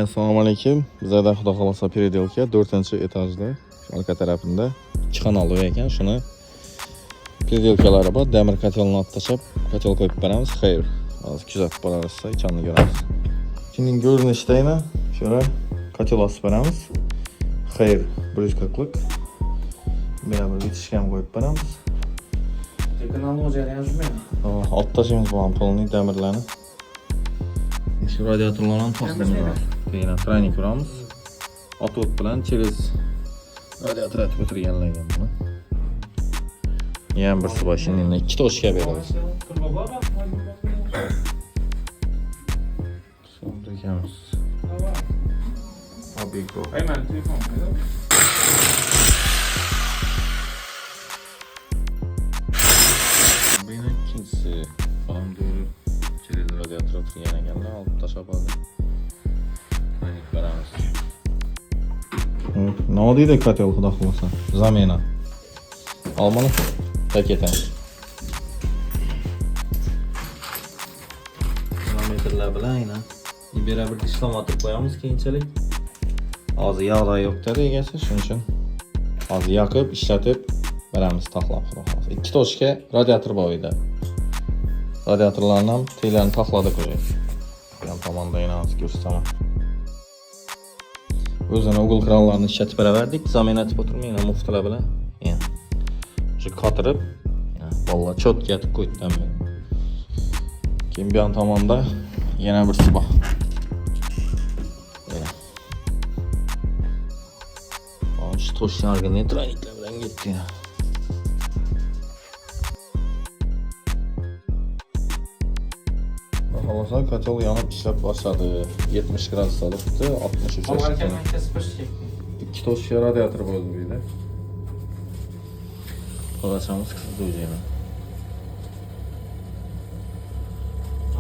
Assalomu alaykum. Bizda xudo xolasa переделка 4-etajda, orqa tarafında 2 xonali uy ekan. Shuni переделкалari bor. Demir kotelni olib tashlab, kotel qo'yib beramiz. Xayr. Hozir kuzatib borarsiz, ichanni ko'ramiz. Şimdi ko'rinishida shura kotel osib beramiz. Xayr, 140lik. Bera bir bitishgan qo'yib beramiz. Texnologiya jarayonimi? Olib tashlaymiz bu ampulni, demirlarni. Şu radyatorlardan taxtamiz var. Keyin tranik kuramiz. O't bilan через radyator atib o'tirganlarga buni. Yana birsi bor, shundan 2 toshga beramiz. Sonda ekamiz. Abiko. Ayman, telefon. Beni ikincisi falan doğru через radyator o'tirgan ekanlar, olib tashlab oldi. Tranik beramiz. Nima deydi kotel xudo xolasa? Zamena. Almanı paketen. Parametrlar bilan aynan bera bir ishlom atib qo'yamiz keyinchalik. Hozir yog'da yo'q dedi egasi, shuning uchun hozir yoqib, ishlatib beramiz taxlab xudo xolasa. 2 toshga radyator bor edi. Radyatorlarni ham teylarni taxladi qo'ydik. Yan tomonda yana ko'rsataman. O'zini Google krallarni ishlatib beraverdik. Zamena atib o'tirmayman muftalar bilan. Yani şu katırıp vallahi çok yatıp koydum ben. Kim bir an tamamda yine bir sabah. Böyle. Şu toş yargını traniklerden gitti ya. Bakalım kaçalı yanıp işlep başladı. 70 gradus alıptı. 63 Ama yaşında. erken kesip çekti. 2 toş radyatör koydu bir de. Kolaşamız kısıldı hocam.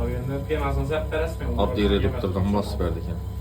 Abi ben piyamasını zep veresmeyim. Abdi reduktordan basıp verdik yani.